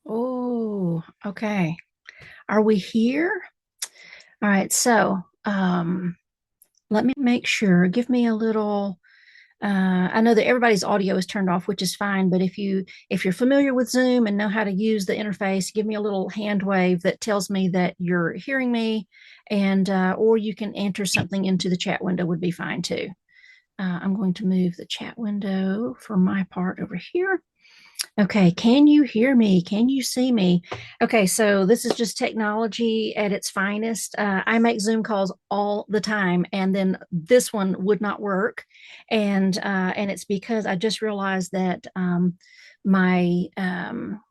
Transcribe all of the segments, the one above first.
Oh, okay. Are we here? All right. So, let me make sure. Give me a little. I know that everybody's audio is turned off, which is fine. But if you're familiar with Zoom and know how to use the interface, give me a little hand wave that tells me that you're hearing me, and or you can enter something into the chat window would be fine too. I'm going to move the chat window for my part over here. Okay, can you hear me? Can you see me? Okay, so this is just technology at its finest. I make Zoom calls all the time, and then this one would not work, and it's because I just realized that my um,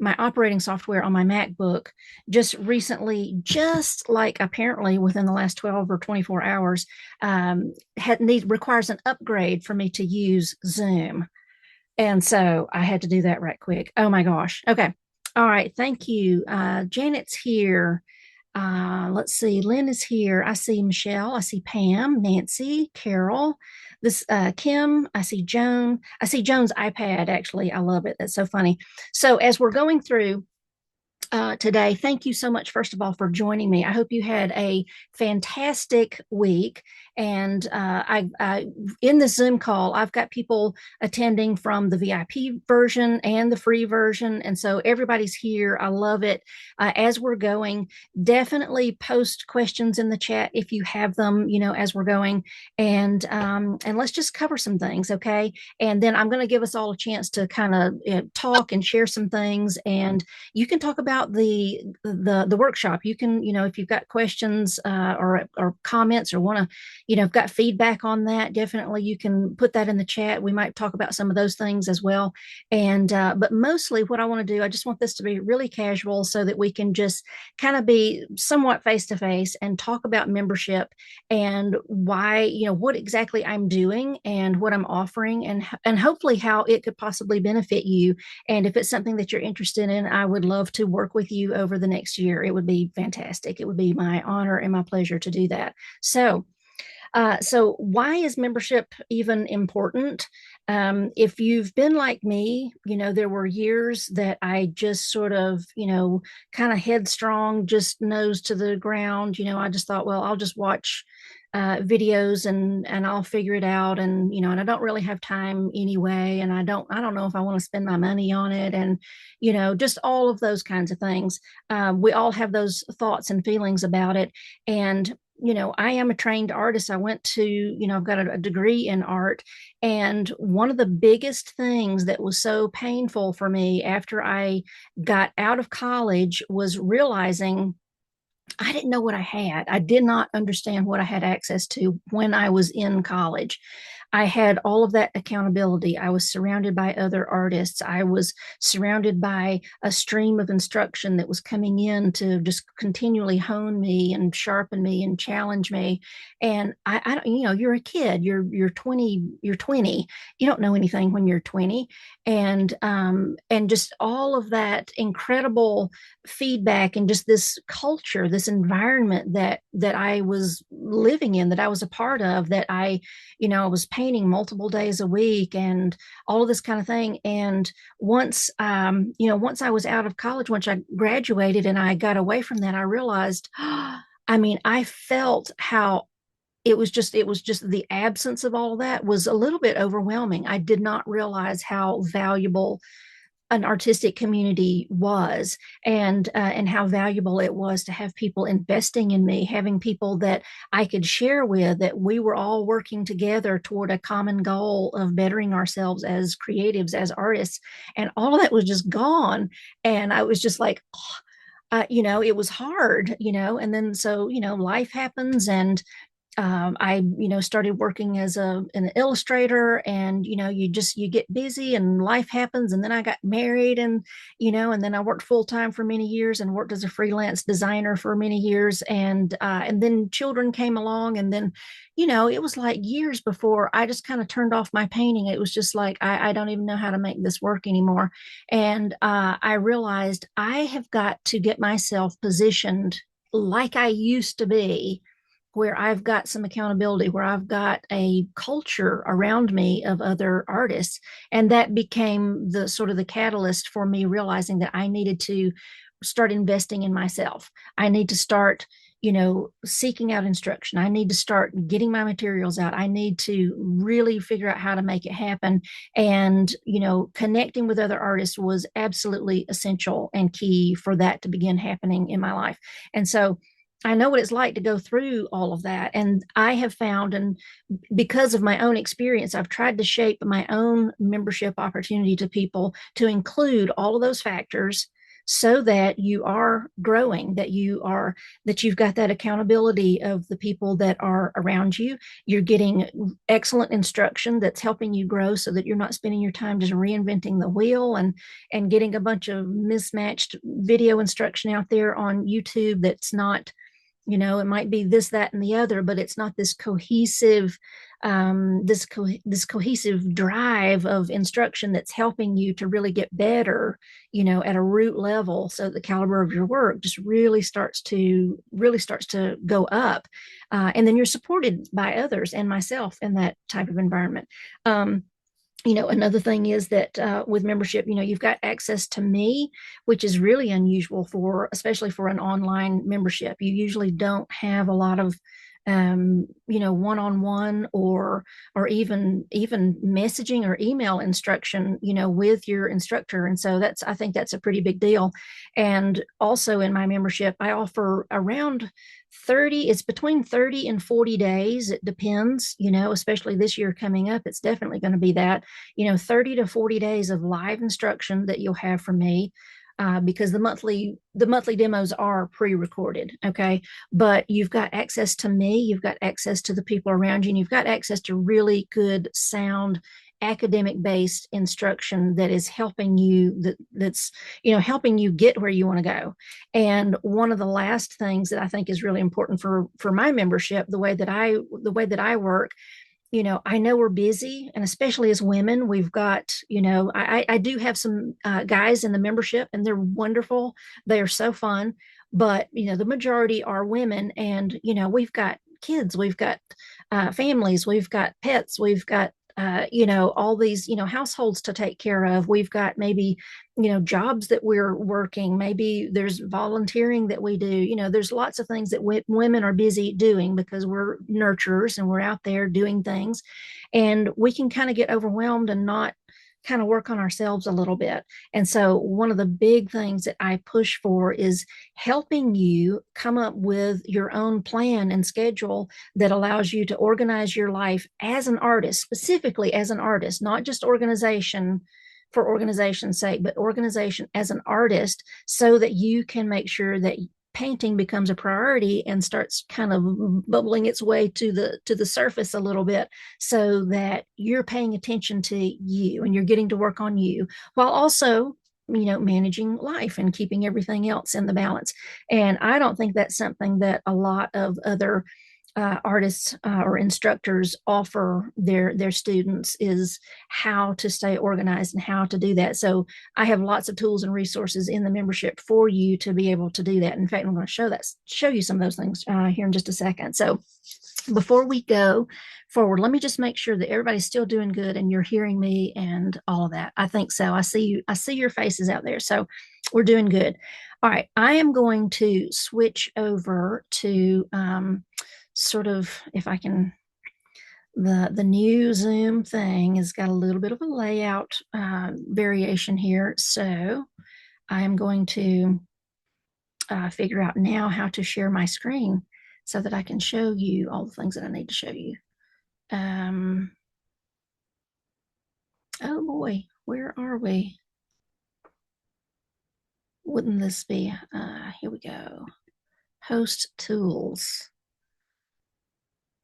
my operating software on my MacBook just recently, just like apparently within the last 12 or 24 hours, requires an upgrade for me to use Zoom. And so I had to do that right quick. Oh my gosh. Okay. All right. Thank you. Janet's here. Let's see. Lynn is here. I see Michelle. I see Pam, Nancy, Carol. This Kim. I see Joan. I see Joan's iPad. Actually, I love it. That's so funny. So as we're going through today. Thank you so much, first of all, for joining me. I hope you had a fantastic week. And in this Zoom call, I've got people attending from the VIP version and the free version. And so everybody's here. I love it. As we're going, definitely post questions in the chat if you have them, as we're going. And let's just cover some things, okay? And then I'm going to give us all a chance to kind of talk and share some things. And you can talk about the workshop. You can, if you've got questions or comments or want to, got feedback on that, definitely you can put that in the chat. We might talk about some of those things as well. And but mostly what I want to do, I just want this to be really casual so that we can just kind of be somewhat face to face and talk about membership and why, what exactly I'm doing and what I'm offering, and hopefully how it could possibly benefit you. And if it's something that you're interested in, I would love to work with you over the next year. It would be fantastic. It would be my honor and my pleasure to do that. So why is membership even important? If you've been like me, there were years that I just sort of, kind of headstrong, just nose to the ground. I just thought, well, I'll just watch videos and I'll figure it out. And I don't really have time anyway. And I don't know if I want to spend my money on it. And, just all of those kinds of things. We all have those thoughts and feelings about it. And I am a trained artist. I went to, I've got a degree in art. And one of the biggest things that was so painful for me after I got out of college was realizing I didn't know what I had. I did not understand what I had access to when I was in college. I had all of that accountability. I was surrounded by other artists. I was surrounded by a stream of instruction that was coming in to just continually hone me and sharpen me and challenge me. And I you're a kid. You're 20. You're 20. You don't know anything when you're 20, and just all of that incredible feedback and just this culture, this environment that I was living in, that I was a part of, that I was painting multiple days a week and all of this kind of thing. And once I was out of college, once I graduated and I got away from that, I realized, I mean, I felt how it was just the absence of all of that was a little bit overwhelming. I did not realize how valuable an artistic community was, and how valuable it was to have people investing in me, having people that I could share with, that we were all working together toward a common goal of bettering ourselves as creatives, as artists. And all of that was just gone. And I was just like, it was hard, and then so, life happens. And I, started working as an illustrator, and you get busy and life happens. And then I got married, and then I worked full time for many years and worked as a freelance designer for many years, and then children came along, and then it was like years before I just kind of turned off my painting. It was just like I don't even know how to make this work anymore. And I realized I have got to get myself positioned like I used to be where I've got some accountability, where I've got a culture around me of other artists. And that became the sort of the catalyst for me realizing that I needed to start investing in myself. I need to start, seeking out instruction. I need to start getting my materials out. I need to really figure out how to make it happen. And, connecting with other artists was absolutely essential and key for that to begin happening in my life. And so I know what it's like to go through all of that. And I have found, and because of my own experience, I've tried to shape my own membership opportunity to people to include all of those factors so that you are growing, that you've got that accountability of the people that are around you. You're getting excellent instruction that's helping you grow so that you're not spending your time just reinventing the wheel and getting a bunch of mismatched video instruction out there on YouTube that's not, it might be this, that, and the other, but it's not this cohesive, this cohesive drive of instruction that's helping you to really get better, at a root level, so the caliber of your work just really starts to go up, and then you're supported by others and myself in that type of environment. Another thing is that with membership, you've got access to me, which is really unusual especially for an online membership. You usually don't have a lot of, one-on-one or even messaging or email instruction, with your instructor. And so I think that's a pretty big deal. And also in my membership, I offer around 30, it's between 30 and 40 days. It depends, especially this year coming up, it's definitely going to be that, 30 to 40 days of live instruction that you'll have from me. Because the monthly demos are pre-recorded, okay? But you've got access to me, you've got access to the people around you, and you've got access to really good sound academic based instruction that is helping you, that's helping you get where you want to go. And one of the last things that I think is really important for my membership, the way that I work, I know we're busy, and especially as women, we've got, I do have some guys in the membership, and they're wonderful. They are so fun. But, the majority are women, and, we've got kids, we've got families, we've got pets, we've got, all these, households to take care of. We've got maybe, jobs that we're working. Maybe there's volunteering that we do. There's lots of things that women are busy doing because we're nurturers and we're out there doing things. And we can kind of get overwhelmed and not kind of work on ourselves a little bit. And so one of the big things that I push for is helping you come up with your own plan and schedule that allows you to organize your life as an artist, specifically as an artist, not just organization for organization's sake, but organization as an artist, so that you can make sure that painting becomes a priority and starts kind of bubbling its way to the surface a little bit, so that you're paying attention to you and you're getting to work on you while also managing life and keeping everything else in the balance. And I don't think that's something that a lot of other artists or instructors offer their students, is how to stay organized and how to do that. So I have lots of tools and resources in the membership for you to be able to do that. In fact, I'm going to show you some of those things here in just a second. So before we go forward, let me just make sure that everybody's still doing good and you're hearing me and all of that. I think so. I see your faces out there. So we're doing good. All right. I am going to switch over to sort of, if I can, the new Zoom thing has got a little bit of a layout variation here. So I'm going to figure out now how to share my screen so that I can show you all the things that I need to show you. Oh boy, where are we? Wouldn't this be, here we go. Host tools.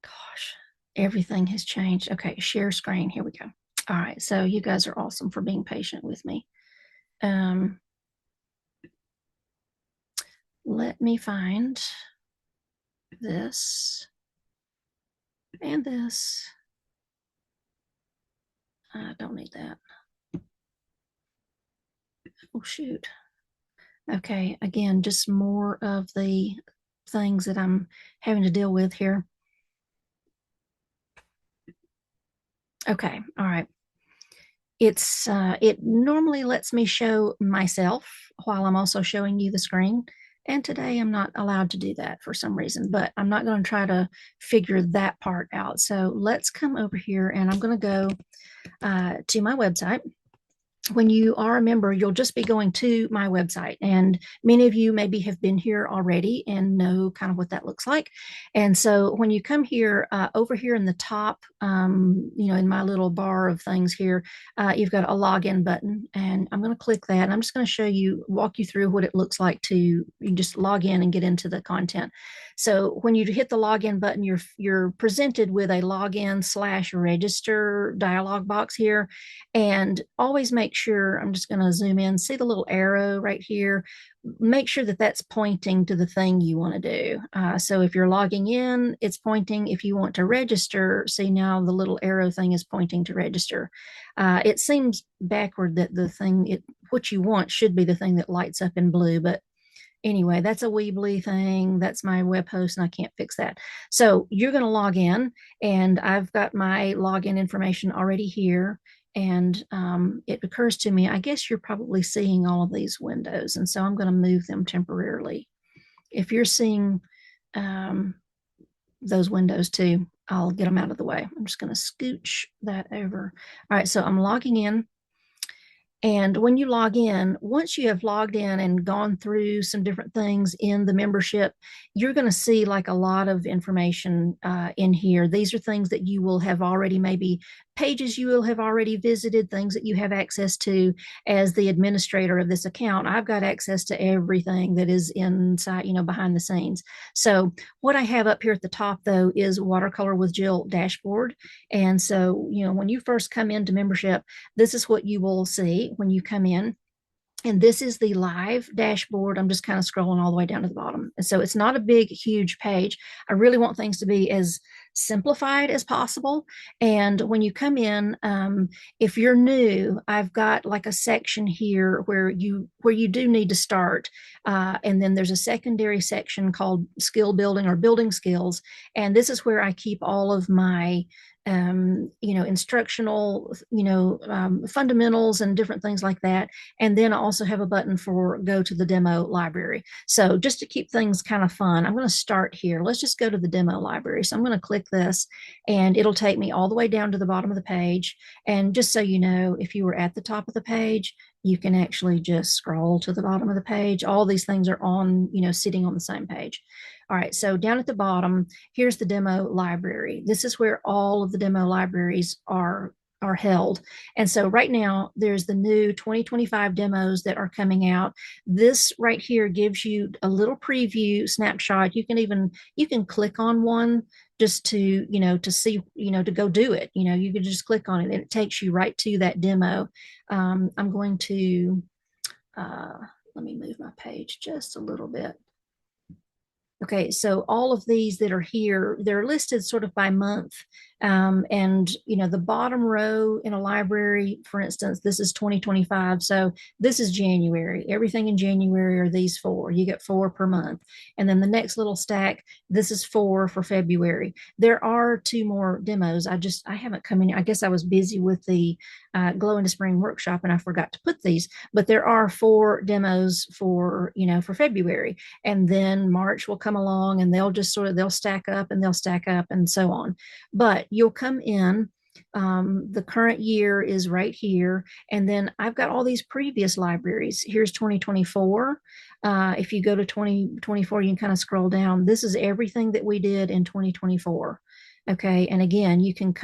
Gosh, everything has changed. Okay, share screen, here we go. All right, so you guys are awesome for being patient with me. Let me find this and this. I don't need that. Oh, shoot. Okay, again, just more of the things that I'm having to deal with here. Okay, all right. It normally lets me show myself while I'm also showing you the screen. And today I'm not allowed to do that for some reason, but I'm not going to try to figure that part out. So let's come over here and I'm going to go to my website. When you are a member, you'll just be going to my website. And many of you maybe have been here already and know kind of what that looks like. And so when you come here, over here in the top, in my little bar of things here, you've got a login button. And I'm going to click that. And I'm just going to walk you through what it looks like to you just log in and get into the content. So when you hit the login button, you're presented with a login/register dialog box here. And always make sure, I'm just going to zoom in, see the little arrow right here. Make sure that that's pointing to the thing you want to do. So if you're logging in, it's pointing. If you want to register, see now the little arrow thing is pointing to register. It seems backward that what you want should be the thing that lights up in blue, but anyway, that's a Weebly thing. That's my web host, and I can't fix that. So you're going to log in, and I've got my login information already here. And it occurs to me, I guess you're probably seeing all of these windows. And so I'm going to move them temporarily. If you're seeing those windows too, I'll get them out of the way. I'm just going to scooch that over. All right, so I'm logging in. And when you log in, once you have logged in and gone through some different things in the membership, you're going to see like a lot of information in here. These are things that you will have already, maybe pages you will have already visited, things that you have access to as the administrator of this account. I've got access to everything that is inside, behind the scenes. So what I have up here at the top, though, is Watercolor with Jill dashboard. And so, when you first come into membership, this is what you will see when you come in. And this is the live dashboard. I'm just kind of scrolling all the way down to the bottom. And so it's not a big, huge page. I really want things to be as simplified as possible. And when you come in, if you're new, I've got like a section here where you do need to start. And then there's a secondary section called skill building or building skills. And this is where I keep all of my instructional, fundamentals and different things like that. And then I also have a button for go to the demo library. So just to keep things kind of fun, I'm going to start here. Let's just go to the demo library. So I'm going to click this and it'll take me all the way down to the bottom of the page. And just so you know, if you were at the top of the page, you can actually just scroll to the bottom of the page. All these things are sitting on the same page. All right, so down at the bottom, here's the demo library. This is where all of the demo libraries are held. And so right now there's the new 2025 demos that are coming out. This right here gives you a little preview snapshot. You can click on one just to, to see, to go do it. You can just click on it and it takes you right to that demo. I'm going to, let me move my page just a little bit. Okay, so all of these that are here, they're listed sort of by month. And, the bottom row in a library, for instance, this is 2025. So this is January. Everything in January are these 4. You get 4 per month. And then the next little stack, this is 4 for February. There are 2 more demos. I haven't come in. I guess I was busy with the Glow into Spring workshop and I forgot to put these, but there are 4 demos for February. And then March will come along and they'll stack up and so on. But you'll come in, the current year is right here. And then I've got all these previous libraries. Here's 2024. If you go to 2024, you can kind of scroll down. This is everything that we did in 2024. Okay. And again, you can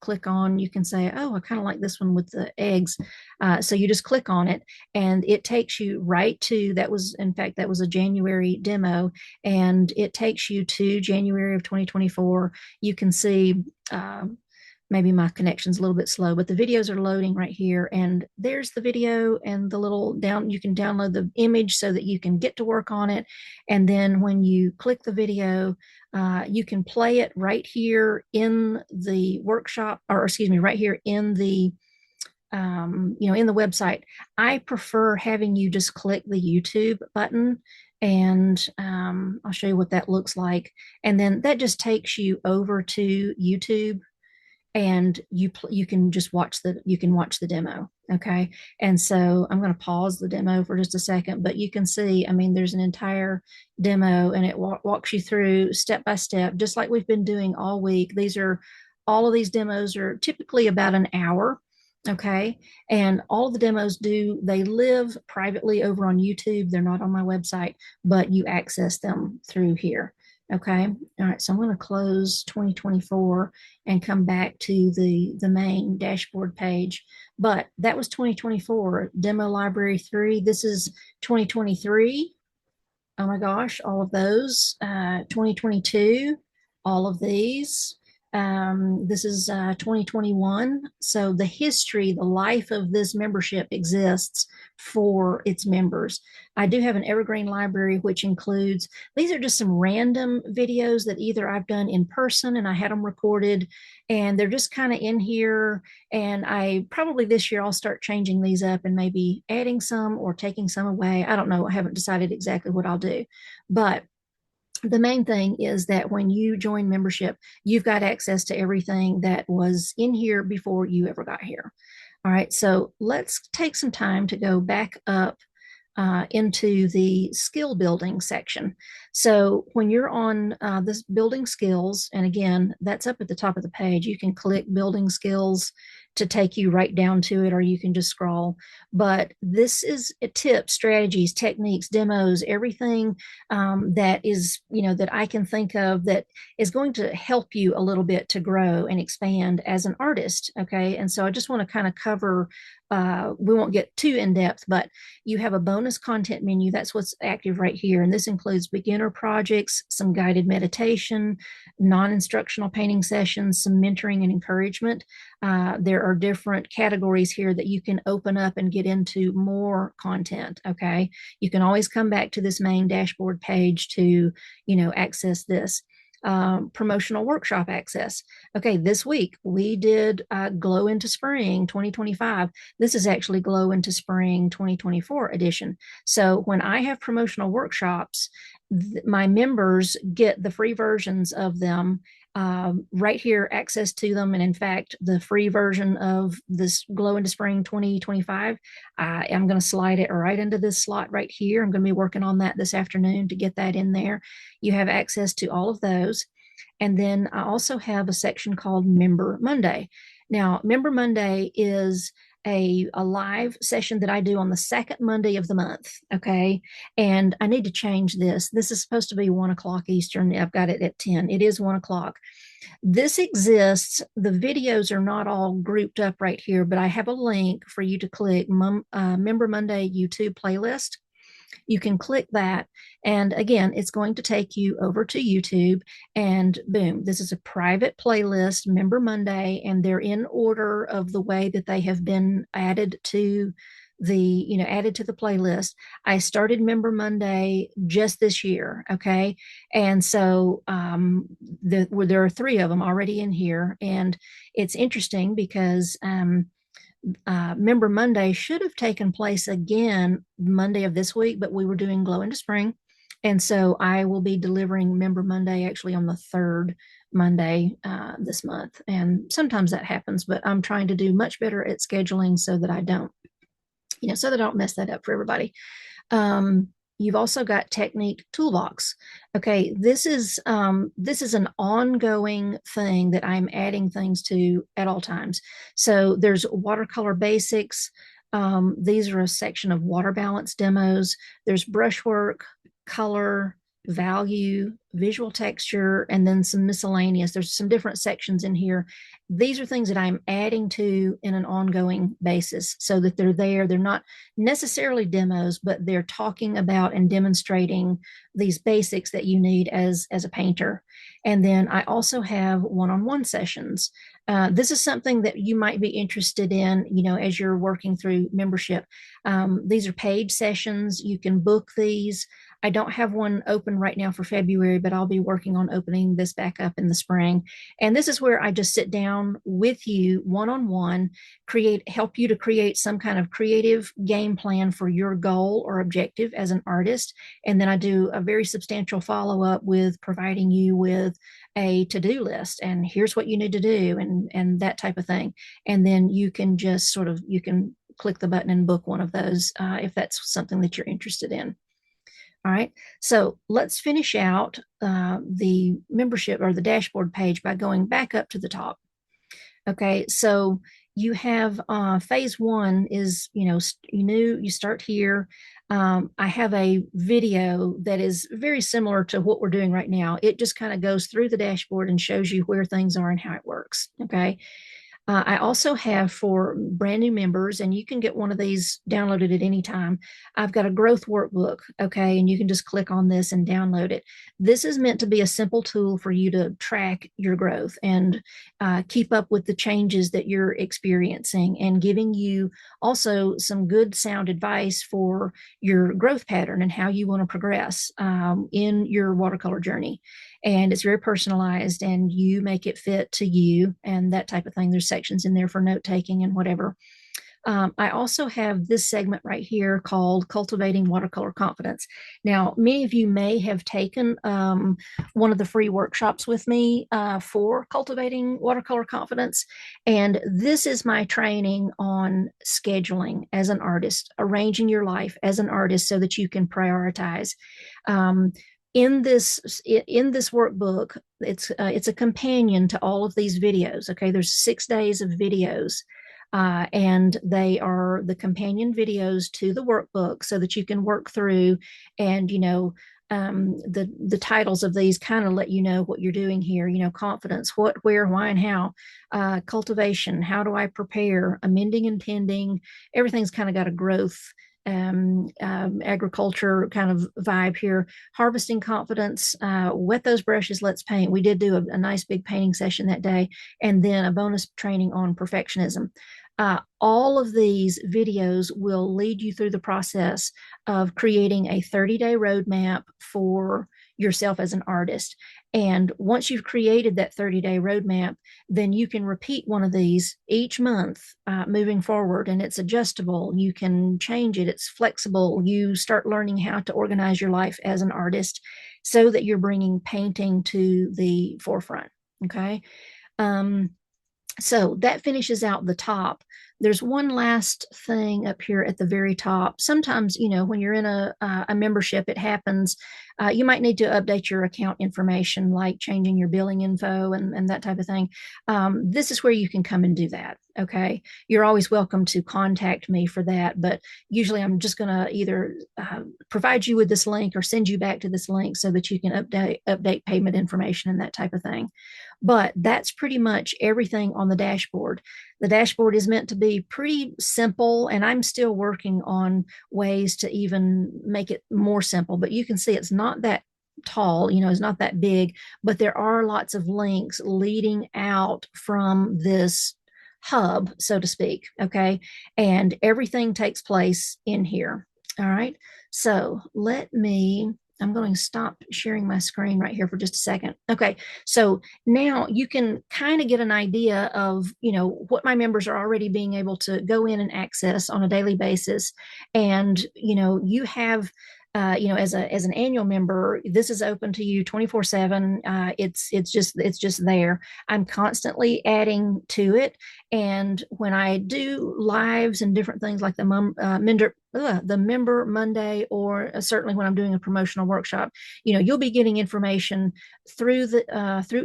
click on, you can say, oh, I kind of like this one with the eggs. So you just click on it and it takes you right to, that was a January demo, and it takes you to January of 2024. You can see, maybe my connection's a little bit slow, but the videos are loading right here. And there's the video and the little you can download the image so that you can get to work on it. And then when you click the video, you can play it right here in the workshop, or excuse me, right here in the in the website. I prefer having you just click the YouTube button And I'll show you what that looks like. And then that just takes you over to YouTube, and you can just watch the demo. Okay. And so I'm going to pause the demo for just a second, but you can see, I mean, there's an entire demo, and it walks you through step by step, just like we've been doing all week. All of these demos are typically about an hour. Okay. And all of the demos they live privately over on YouTube. They're not on my website, but you access them through here. Okay. All right. So I'm going to close 2024 and come back to the main dashboard page. But that was 2024, demo library 3. This is 2023. Oh my gosh, all of those. 2022, all of these. This is 2021. So the history, the life of this membership exists for its members. I do have an evergreen library, which includes, these are just some random videos that either I've done in person and I had them recorded, and they're just kind of in here. And I probably this year I'll start changing these up and maybe adding some or taking some away. I don't know. I haven't decided exactly what I'll do. But the main thing is that when you join membership, you've got access to everything that was in here before you ever got here. All right, so let's take some time to go back up into the skill building section. So when you're on this building skills, and again, that's up at the top of the page, you can click building skills to take you right down to it, or you can just scroll. But this is tips, strategies, techniques, demos, everything that is, that I can think of that is going to help you a little bit to grow and expand as an artist. Okay. And so I just want to kind of cover, we won't get too in depth, but you have a bonus content menu. That's what's active right here. And this includes beginner projects, some guided meditation, non-instructional painting sessions, some mentoring and encouragement. There are different categories here that you can open up and get into more content. Okay. You can always come back to this main dashboard page to, access this. Promotional workshop access. Okay, this week we did Glow into Spring 2025. This is actually Glow into Spring 2024 edition. So when I have promotional workshops, my members get the free versions of them right here, access to them. And in fact, the free version of this Glow into Spring 2025, I'm going to slide it right into this slot right here. I'm going to be working on that this afternoon to get that in there. You have access to all of those. And then I also have a section called Member Monday. Now, Member Monday is a live session that I do on the second Monday of the month. Okay. And I need to change this. This is supposed to be 1 o'clock Eastern. I've got it at 10. It is 1 o'clock. This exists. The videos are not all grouped up right here, but I have a link for you to click Member Monday YouTube playlist. You can click that. And again, it's going to take you over to YouTube, and boom, this is a private playlist, Member Monday, and they're in order of the way that they have been added to the playlist. I started Member Monday just this year. Okay. And so there are 3 of them already in here. And it's interesting because Member Monday should have taken place again Monday of this week, but we were doing Glow into Spring. And so I will be delivering Member Monday actually on the 3rd Monday this month. And sometimes that happens, but I'm trying to do much better at scheduling so that I don't, so that I don't mess that up for everybody. You've also got Technique Toolbox. Okay, this is an ongoing thing that I'm adding things to at all times. So there's Watercolor Basics. These are a section of water balance demos. There's brushwork, color, value, visual texture, and then some miscellaneous. There's some different sections in here. These are things that I'm adding to in an ongoing basis so that they're there. They're not necessarily demos, but they're talking about and demonstrating these basics that you need as a painter. And then I also have one-on-one sessions. This is something that you might be interested in, as you're working through membership. These are paid sessions. You can book these. I don't have one open right now for February, but I'll be working on opening this back up in the spring. And this is where I just sit down with you one on one, help you to create some kind of creative game plan for your goal or objective as an artist. And then I do a very substantial follow up with providing you with a to-do list, and here's what you need to do, and that type of thing. And then you can just sort of, you can click the button and book one of those if that's something that you're interested in. All right, so let's finish out the membership or the dashboard page by going back up to the top. Okay, so you have phase one is, you start here. I have a video that is very similar to what we're doing right now. It just kind of goes through the dashboard and shows you where things are and how it works. Okay. I also have for brand new members, and you can get one of these downloaded at any time. I've got a growth workbook, okay, and you can just click on this and download it. This is meant to be a simple tool for you to track your growth and keep up with the changes that you're experiencing, and giving you also some good sound advice for your growth pattern and how you want to progress in your watercolor journey. And it's very personalized, and you make it fit to you and that type of thing. There's sections in there for note taking and whatever. I also have this segment right here called Cultivating Watercolor Confidence. Now, many of you may have taken one of the free workshops with me for Cultivating Watercolor Confidence. And this is my training on scheduling as an artist, arranging your life as an artist so that you can prioritize. In this workbook, it's a companion to all of these videos. Okay, there's 6 days of videos, and they are the companion videos to the workbook so that you can work through. And the titles of these kind of let you know what you're doing here. Confidence, what, where, why, and how. Cultivation, how do I prepare? Amending and tending, everything's kind of got a growth agriculture kind of vibe here. Harvesting confidence, wet those brushes, let's paint. We did do a nice big painting session that day, and then a bonus training on perfectionism. All of these videos will lead you through the process of creating a 30-day roadmap for yourself as an artist. And once you've created that 30-day roadmap, then you can repeat one of these each month moving forward, and it's adjustable. You can change it. It's flexible. You start learning how to organize your life as an artist so that you're bringing painting to the forefront. Okay. So that finishes out the top. There's one last thing up here at the very top. Sometimes, when you're in a membership, it happens. You might need to update your account information, like changing your billing info and that type of thing. This is where you can come and do that. Okay. You're always welcome to contact me for that, but usually I'm just going to either provide you with this link or send you back to this link so that you can update payment information and that type of thing. But that's pretty much everything on the dashboard. The dashboard is meant to be pretty simple, and I'm still working on ways to even make it more simple, but you can see it's not that tall, it's not that big, but there are lots of links leading out from this hub, so to speak. Okay. And everything takes place in here. All right. So I'm going to stop sharing my screen right here for just a second. Okay, so now you can kind of get an idea of, what my members are already being able to go in and access on a daily basis. And, you have, as an annual member, this is open to you 24/7. It's just there. I'm constantly adding to it. And when I do lives and different things like the member Monday, or certainly when I'm doing a promotional workshop, you'll be getting information through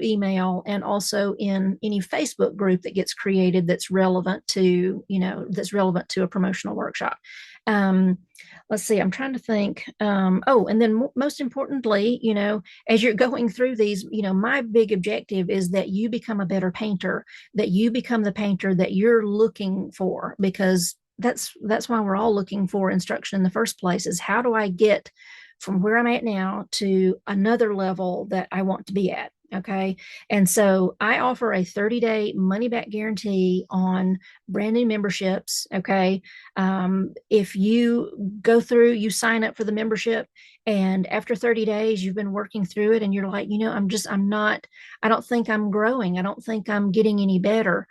email, and also in any Facebook group that gets created that's relevant to a promotional workshop. Let's see, I'm trying to think. And then most importantly, as you're going through these, my big objective is that you become a better painter, that you become the painter that you're looking for, because that's why we're all looking for instruction in the first place, is how do I get from where I'm at now to another level that I want to be at? Okay. And so I offer a 30-day money back guarantee on brand new memberships. Okay. If you go through, you sign up for the membership, and after 30 days, you've been working through it, and you're like, I'm not, I don't think I'm growing. I don't think I'm getting any better.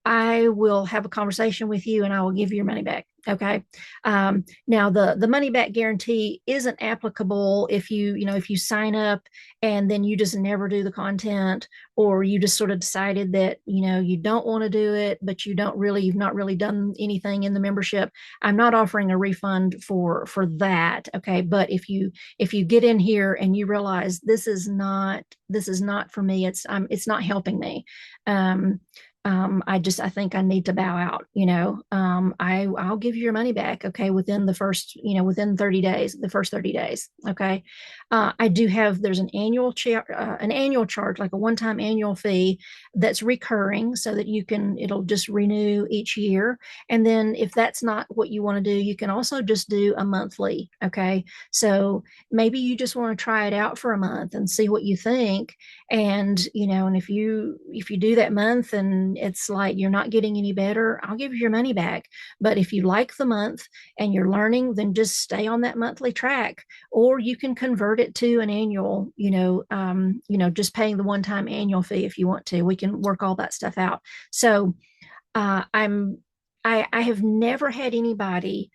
I will have a conversation with you and I will give you your money back. Okay. Now the money back guarantee isn't applicable if if you sign up and then you just never do the content, or you just sort of decided that, you don't want to do it, but you've not really done anything in the membership. I'm not offering a refund for that. Okay. But if you get in here and you realize this is not for me, it's not helping me. Um, I think I need to bow out. I'll give you your money back. Okay. Within 30 days, the first 30 days. Okay. There's an annual charge, like a one-time annual fee that's recurring, so that it'll just renew each year. And then if that's not what you want to do, you can also just do a monthly. Okay. So maybe you just want to try it out for a month and see what you think. And if you do that month and it's like you're not getting any better, I'll give you your money back. But if you like the month and you're learning, then just stay on that monthly track. Or you can convert it to an annual, just paying the one-time annual fee if you want to. We can work all that stuff out. So I have never had anybody.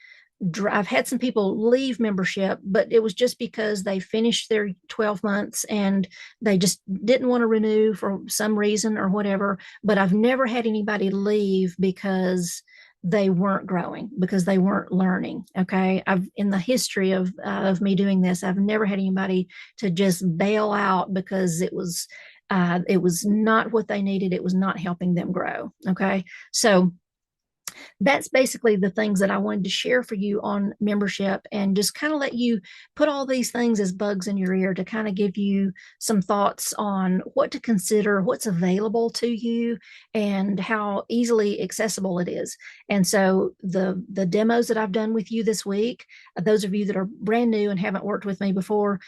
I've had some people leave membership, but it was just because they finished their 12 months and they just didn't want to renew for some reason or whatever. But I've never had anybody leave because they weren't growing, because they weren't learning. Okay. In the history of me doing this, I've never had anybody to just bail out because it was not what they needed. It was not helping them grow. Okay. So that's basically the things that I wanted to share for you on membership, and just kind of let you put all these things as bugs in your ear to kind of give you some thoughts on what to consider, what's available to you, and how easily accessible it is. And so the demos that I've done with you this week, those of you that are brand new and haven't worked with me before,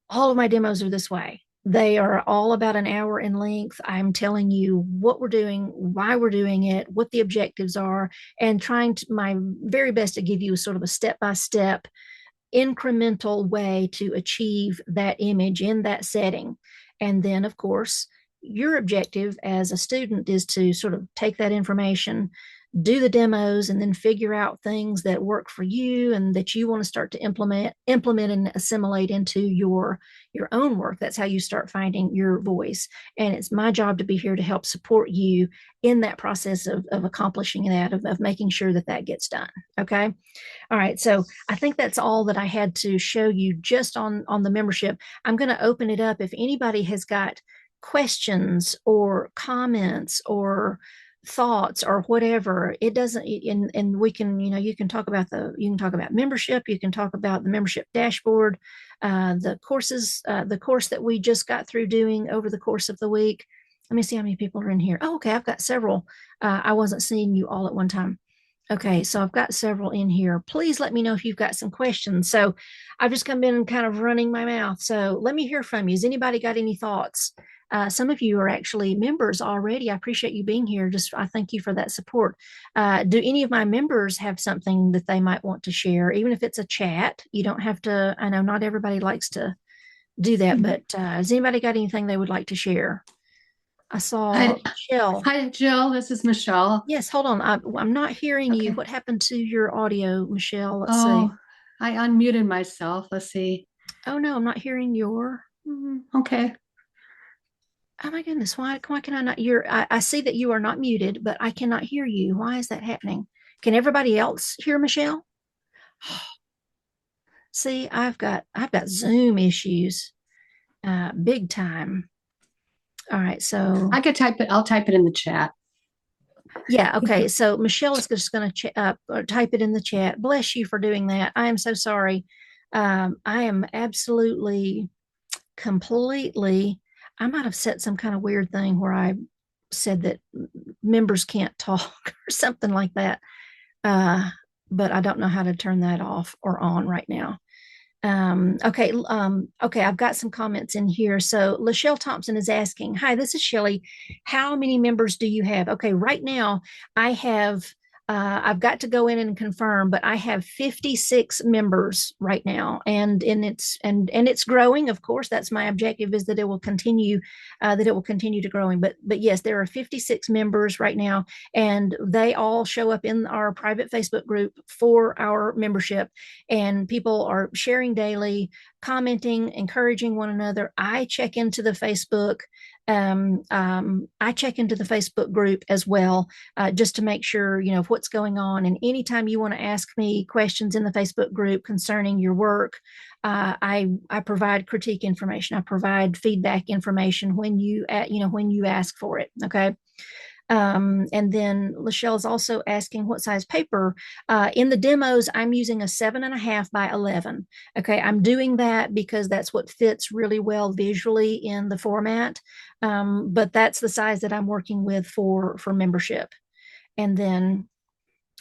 all of my demos are this way. They are all about an hour in length. I'm telling you what we're doing, why we're doing it, what the objectives are, and trying my very best to give you sort of a step by step, incremental way to achieve that image in that setting. And then, of course, your objective as a student is to sort of take that information, do the demos, and then figure out things that work for you and that you want to start to implement and assimilate into your own work. That's how you start finding your voice. And it's my job to be here to help support you in that process of accomplishing that, of making sure that gets done. Okay. All right. So I think that's all that I had to show you just on the membership. I'm going to open it up. If anybody has got questions or comments or thoughts or whatever, it doesn't. And we can, you can talk about membership. You can talk about the membership dashboard, the course that we just got through doing over the course of the week. Let me see how many people are in here. Oh, okay. I've got several. I wasn't seeing you all at one time. Okay, so I've got several in here. Please let me know if you've got some questions. So I've just come in and kind of running my mouth. So let me hear from you. Has anybody got any thoughts? Some of you are actually members already. I appreciate you being here. I thank you for that support. Do any of my members have something that they might want to share, even if it's a chat? You don't have to. I know not everybody likes to do that, but has anybody got anything they would like to share? I saw Hi, Michelle. hi, Jill. This is Michelle. Yes, hold on. I'm not hearing you. Okay. What happened to your audio, Michelle? Let's see. Oh, I unmuted myself. Let's see. Oh no, I'm not hearing your. Okay. Oh my goodness, why can I not hear? I see that you are not muted, but I cannot hear you. Why is that happening? Can everybody else hear Michelle? See, I've got Zoom issues, big time. All right, so I could type it. I'll type it in the chat. yeah, okay. So Michelle is just going to type it in the chat. Bless you for doing that. I am so sorry. I am absolutely, completely. I might have said some kind of weird thing where I said that members can't talk or something like that. Uh, but I don't know how to turn that off or on right now. Okay, I've got some comments in here. So Lachelle Thompson is asking, "Hi, this is Shelly. How many members do you have?" Okay, right now I have. I've got to go in and confirm, but I have 56 members right now, and it's growing. Of course, that's my objective is that it will continue to growing. But yes, there are 56 members right now, and they all show up in our private Facebook group for our membership, and people are sharing daily, commenting, encouraging one another. I check into the Facebook group as well, just to make sure of what's going on. And anytime you want to ask me questions in the Facebook group concerning your work, I provide critique information. I provide feedback information when you ask for it. Okay. And then Lachelle is also asking what size paper. In the demos, I'm using a 7.5 by 11. Okay, I'm doing that because that's what fits really well visually in the format. But that's the size that I'm working with for membership. And then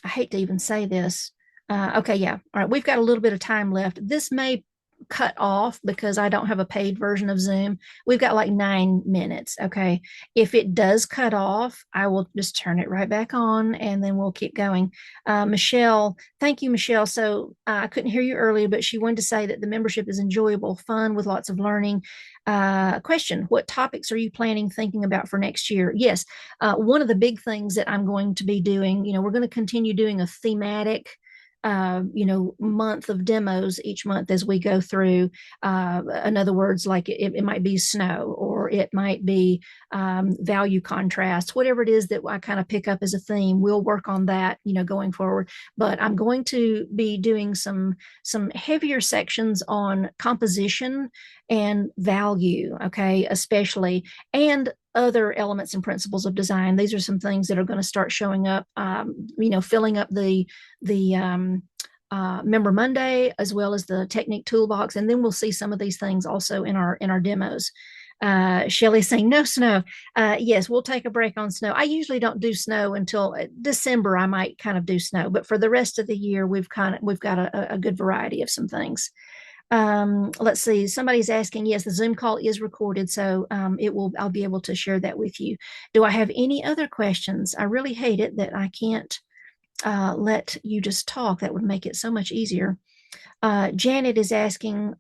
I hate to even say this. Okay, yeah. All right, we've got a little bit of time left. This may cut off because I don't have a paid version of Zoom. We've got like 9 minutes. Okay. If it does cut off, I will just turn it right back on and then we'll keep going. Michelle, thank you, Michelle. So I couldn't hear you earlier, but she wanted to say that the membership is enjoyable, fun with lots of learning. Question: what topics are you planning, thinking about for next year? Yes, one of the big things that I'm going to be doing, we're going to continue doing a thematic month of demos each month as we go through. In other words, like it might be snow or it might be value contrast, whatever it is that I kind of pick up as a theme. We'll work on that, going forward. But I'm going to be doing some heavier sections on composition and value, okay, especially, and other elements and principles of design. These are some things that are going to start showing up, filling up the Member Monday as well as the technique toolbox, and then we'll see some of these things also in our demos. Shelly saying no snow. Yes, we'll take a break on snow. I usually don't do snow until December. I might kind of do snow, but for the rest of the year, we've got a good variety of some things. Let's see. Somebody's asking. Yes, the Zoom call is recorded, so I'll be able to share that with you. Do I have any other questions? I really hate it that I can't let you just talk. That would make it so much easier. Janet is asking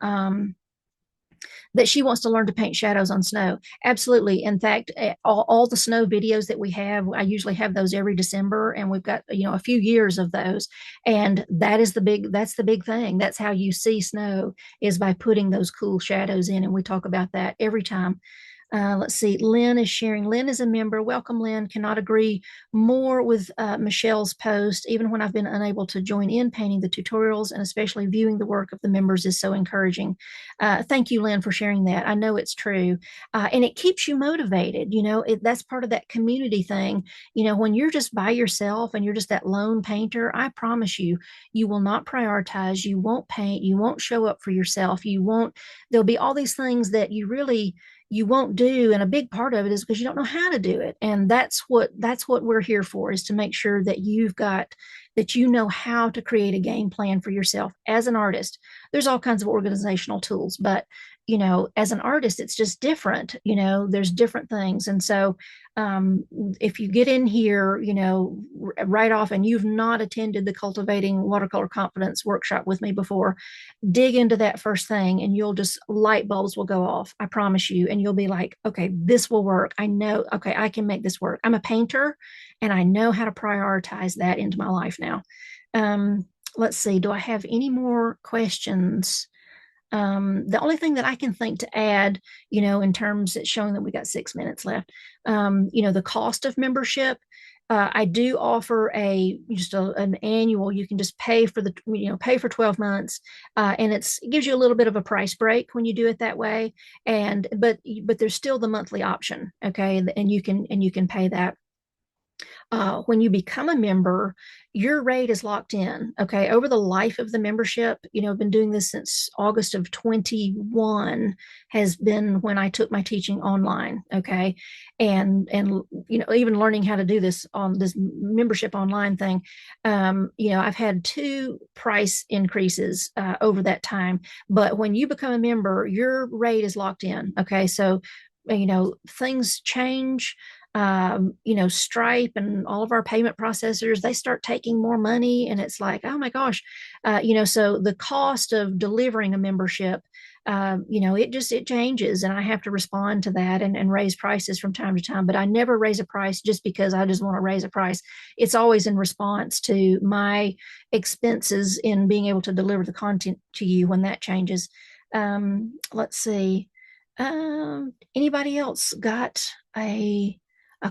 that she wants to learn to paint shadows on snow. Absolutely. In fact, all the snow videos that we have, I usually have those every December, and we've got a few years of those. And that's the big thing. That's how you see snow, is by putting those cool shadows in. And we talk about that every time. Let's see. Lynn is sharing. Lynn is a member. Welcome, Lynn. Cannot agree more with Michelle's post. Even when I've been unable to join in, painting the tutorials and especially viewing the work of the members is so encouraging. Thank you, Lynn, for sharing that. I know it's true. And it keeps you motivated. That's part of that community thing. When you're just by yourself and you're just that lone painter, I promise you, you will not prioritize. You won't paint. You won't show up for yourself. There'll be all these things that you won't do, and a big part of it is because you don't know how to do it. And that's what we're here for, is to make sure that you know how to create a game plan for yourself as an artist. There's all kinds of organizational tools, but as an artist, it's just different. There's different things. And so if you get in here right off and you've not attended the Cultivating Watercolor Confidence workshop with me before, dig into that first thing and light bulbs will go off. I promise you. And you'll be like, okay, this will work. I know, okay, I can make this work. I'm a painter and I know how to prioritize that into my life now. Let's see. Do I have any more questions? The only thing that I can think to add, in terms of showing that we got 6 minutes left, the cost of membership. I do offer an annual. You can just pay for 12 months, and it gives you a little bit of a price break when you do it that way. But there's still the monthly option, okay, and you can pay that. When you become a member, your rate is locked in. Okay. Over the life of the membership, I've been doing this since August of 21 has been when I took my teaching online. Okay. And, even learning how to do this on this membership online thing, I've had two price increases over that time. But when you become a member, your rate is locked in. Okay. So, things change. Stripe and all of our payment processors, they start taking more money. And it's like, oh my gosh, so the cost of delivering a membership, it changes, and I have to respond to that and raise prices from time to time. But I never raise a price just because I just want to raise a price. It's always in response to my expenses in being able to deliver the content to you when that changes. Let's see. Anybody else got a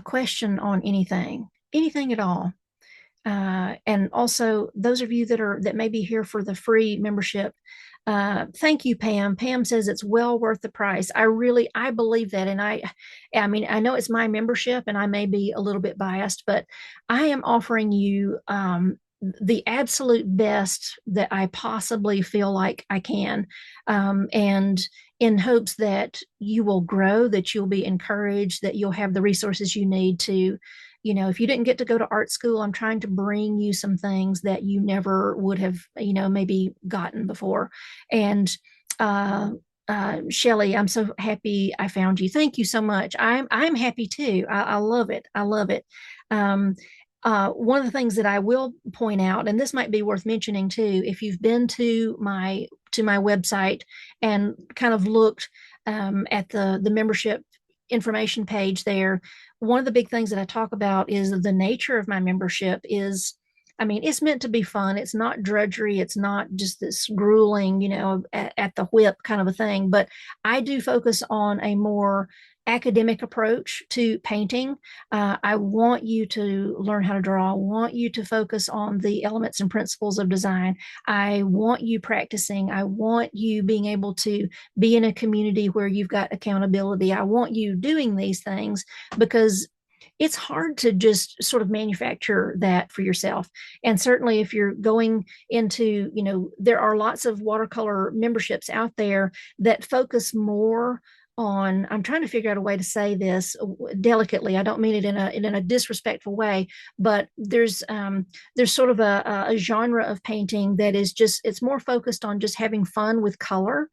question on anything at all? And also those of you that may be here for the free membership, thank you, Pam. Pam says it's well worth the price. I believe that. And I mean, I know it's my membership and I may be a little bit biased, but I am offering you, the absolute best that I possibly feel like I can. And in hopes that you will grow, that you'll be encouraged, that you'll have the resources you need to, if you didn't get to go to art school, I'm trying to bring you some things that you never would have, maybe gotten before. And Shelley, I'm so happy I found you. Thank you so much. I'm happy too. I love it. I love it. Um, one of the things that I will point out, and this might be worth mentioning too, if you've been to my website and kind of looked at the membership information page there, one of the big things that I talk about is the nature of my membership is, I mean, it's meant to be fun. It's not drudgery. It's not just this grueling, at the whip kind of a thing. But I do focus on a more academic approach to painting. I want you to learn how to draw. I want you to focus on the elements and principles of design. I want you practicing. I want you being able to be in a community where you've got accountability. I want you doing these things because it's hard to just sort of manufacture that for yourself. And certainly if you're going into, there are lots of watercolor memberships out there that focus more on, I'm trying to figure out a way to say this delicately. I don't mean it in a disrespectful way, but there's sort of a genre of painting that is just, it's more focused on just having fun with color,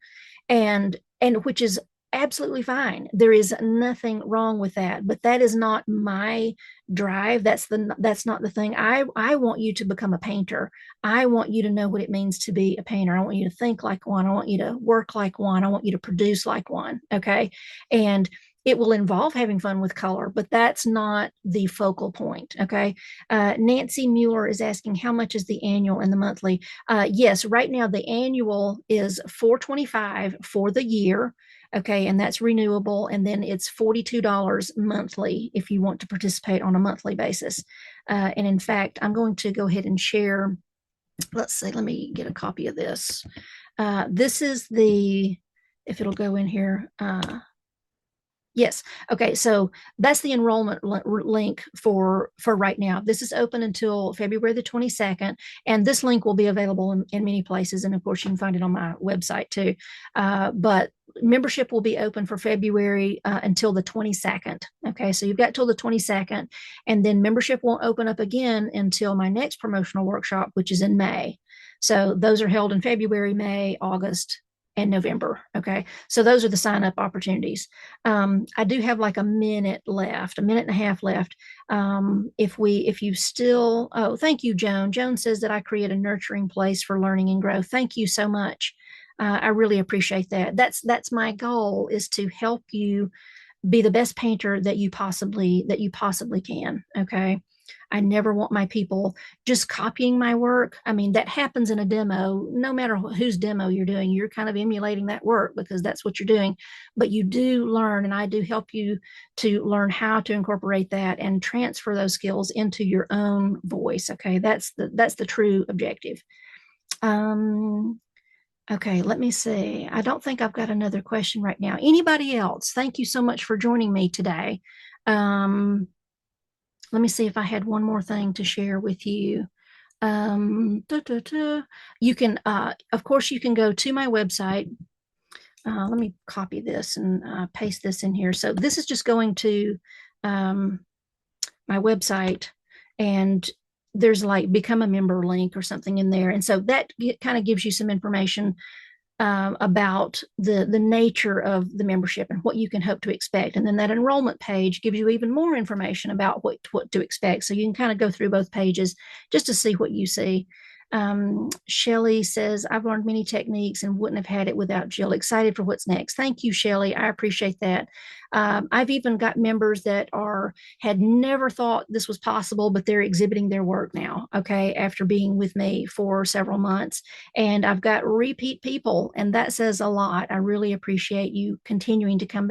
and which is absolutely fine. There is nothing wrong with that, but that is not my drive. That's not the thing. I want you to become a painter. I want you to know what it means to be a painter. I want you to think like one. I want you to work like one. I want you to produce like one. Okay. And it will involve having fun with color, but that's not the focal point. Okay. Nancy Mueller is asking, how much is the annual and the monthly? Yes, right now the annual is $425 for the year. Okay, and that's renewable. And then it's $42 monthly if you want to participate on a monthly basis. And in fact, I'm going to go ahead and share. Let's see, let me get a copy of this. This is if it'll go in here. Yes. Okay. So that's the enrollment link for right now. This is open until February the 22nd, and this link will be available in many places. And of course, you can find it on my website too. But membership will be open for February until the 22nd. Okay. So you've got till the 22nd, and then membership won't open up again until my next promotional workshop, which is in May. So those are held in February, May, August, and November. Okay. So those are the sign up opportunities. I do have like a minute left, a minute and a half left. If you still, oh, thank you, Joan. Joan says that I create a nurturing place for learning and growth. Thank you so much. I really appreciate that. That's my goal, is to help you be the best painter that you possibly can. Okay. I never want my people just copying my work. I mean, that happens in a demo. No matter whose demo you're doing, you're kind of emulating that work because that's what you're doing. But you do learn, and I do help you to learn how to incorporate that and transfer those skills into your own voice. Okay, that's the true objective. Um, okay, let me see. I don't think I've got another question right now. Anybody else? Thank you so much for joining me today. Um, let me see if I had one more thing to share with you. Duh, duh, duh. You can, of course, you can go to my website. Let me copy this and paste this in here. So this is just going to um, my website, and there's like become a member link or something in there. And so that kind of gives you some information about the nature of the membership and what you can hope to expect. And then that enrollment page gives you even more information about what to expect. So you can kind of go through both pages just to see what you see. Shelly says, I've learned many techniques and wouldn't have had it without Jill. Excited for what's next. Thank you, Shelly. I appreciate that. I've even got members that had never thought this was possible, but they're exhibiting their work now, okay, after being with me for several months. And I've got repeat people, and that says a lot. I really appreciate you continuing to come back